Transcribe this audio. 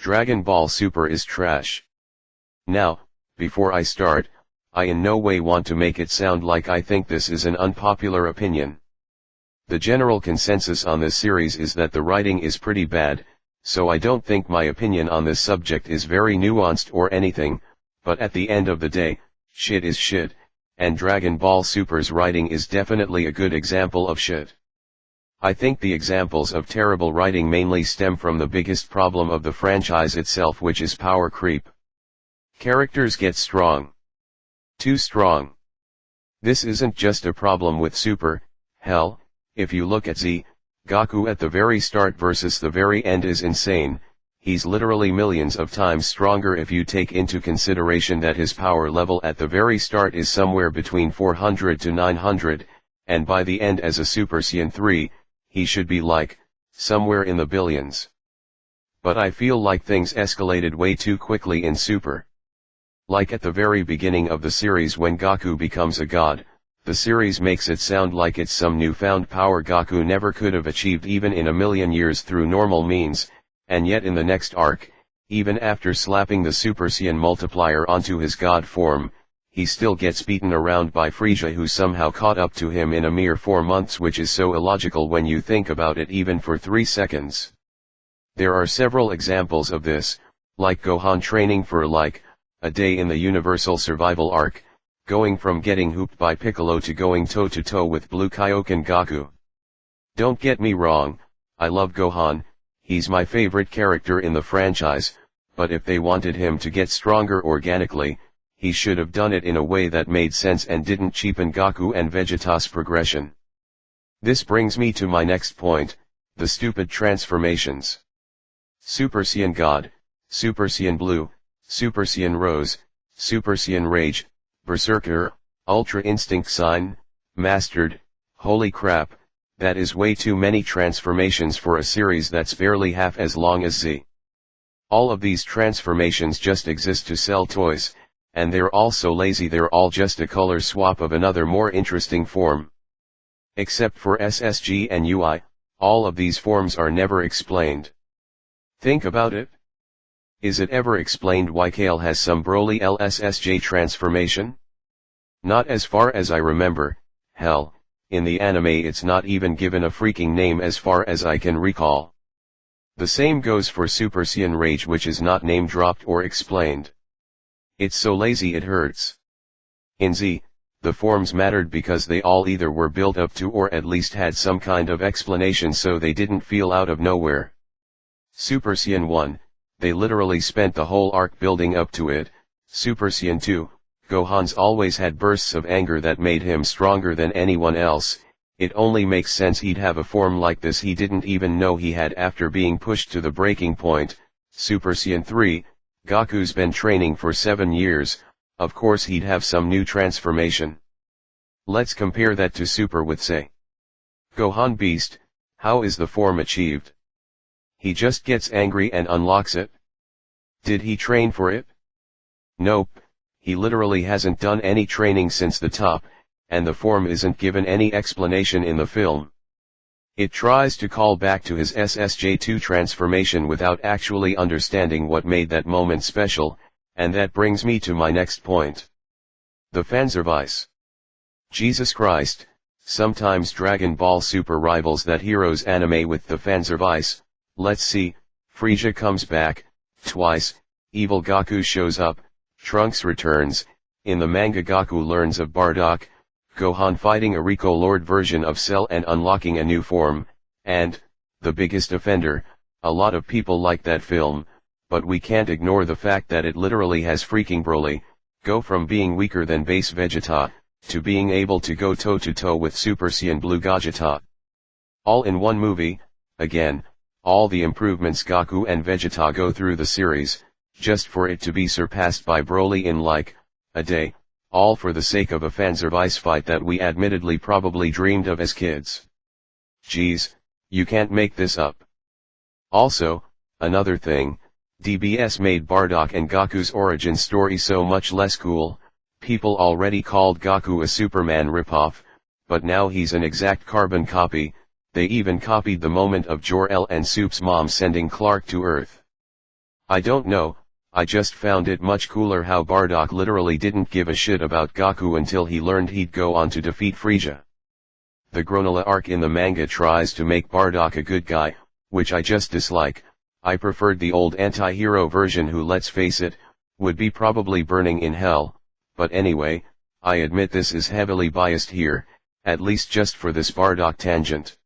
Dragon Ball Super is trash. Now, before I start, I in no way want to make it sound like I think this is an unpopular opinion. The general consensus on this series is that the writing is pretty bad, so I don't think my opinion on this subject is very nuanced or anything, but at the end of the day, shit is shit, and Dragon Ball Super's writing is definitely a good example of shit. I think the examples of terrible writing mainly stem from the biggest problem of the franchise itself, which is power creep. Characters get strong. Too strong. This isn't just a problem with Super, hell, if you look at Z, Goku at the very start versus the very end is insane. He's literally millions of times stronger if you take into consideration that his power level at the very start is somewhere between 400 to 900, and by the end as a Super Saiyan 3, he should be like, somewhere in the billions. But I feel like things escalated way too quickly in Super. Like at the very beginning of the series when Goku becomes a god, the series makes it sound like it's some newfound power Goku never could have achieved even in a million years through normal means, and yet in the next arc, even after slapping the Super Saiyan multiplier onto his god form, he still gets beaten around by Frieza, who somehow caught up to him in a mere 4 months, which is so illogical when you think about it even for 3 seconds. There are several examples of this, like Gohan training for a day in the Universal Survival arc, going from getting hooped by Piccolo to going toe-to-toe with Blue Kaioken Goku. Don't get me wrong, I love Gohan, he's my favorite character in the franchise, but if they wanted him to get stronger organically, he should have done it in a way that made sense and didn't cheapen Goku and Vegeta's progression. This brings me to my next point, the stupid transformations. Super Saiyan God, Super Saiyan Blue, Super Saiyan Rose, Super Saiyan Rage, Berserker, Ultra Instinct Sign, Mastered, holy crap, that is way too many transformations for a series that's barely half as long as Z. All of these transformations just exist to sell toys, and they're all so lazy they're all just a color swap of another more interesting form. Except for SSG and UI, all of these forms are never explained. Think about it. Is it ever explained why Kale has some Broly LSSJ transformation? Not as far as I remember, hell, in the anime it's not even given a freaking name as far as I can recall. The same goes for Super Saiyan Rage, which is not name dropped or explained. It's so lazy it hurts. In Z, the forms mattered because they all either were built up to or at least had some kind of explanation, so they didn't feel out of nowhere. Super Saiyan 1, they literally spent the whole arc building up to it. Super Saiyan 2, Gohan's always had bursts of anger that made him stronger than anyone else. It only makes sense he'd have a form like this he didn't even know he had after being pushed to the breaking point. Super Saiyan 3, Goku's been training for 7 years, of course he'd have some new transformation. Let's compare that to Super with say Gohan Beast. How is the form achieved? He just gets angry and unlocks it? Did he train for it? Nope, he literally hasn't done any training since the top, and the form isn't given any explanation in the film. It tries to call back to his SSJ2 transformation without actually understanding what made that moment special, and that brings me to my next point. The fanservice. Jesus Christ, sometimes Dragon Ball Super rivals that hero's anime with the fanservice. Let's see, Frieza comes back, twice, evil Goku shows up, Trunks returns, in the manga Goku learns of Bardock, Gohan fighting a Rico Lord version of Cell and unlocking a new form, and, the biggest offender, a lot of people like that film, but we can't ignore the fact that it literally has freaking Broly, go from being weaker than base Vegeta, to being able to go toe-to-toe with Super Saiyan Blue Gogeta. All in one movie, again, all the improvements Goku and Vegeta go through the series, just for it to be surpassed by Broly in a day, all for the sake of a fanservice fight that we admittedly probably dreamed of as kids. Geez, you can't make this up. Also, another thing, DBS made Bardock and Goku's origin story so much less cool. People already called Goku a Superman ripoff, but now he's an exact carbon copy. They even copied the moment of Jor-El and Soup's mom sending Clark to Earth. I don't know, I just found it much cooler how Bardock literally didn't give a shit about Goku until he learned he'd go on to defeat Frieza. The Granola arc in the manga tries to make Bardock a good guy, which I just dislike. I preferred the old anti-hero version who, let's face it, would be probably burning in hell, but anyway, I admit this is heavily biased here, at least just for this Bardock tangent.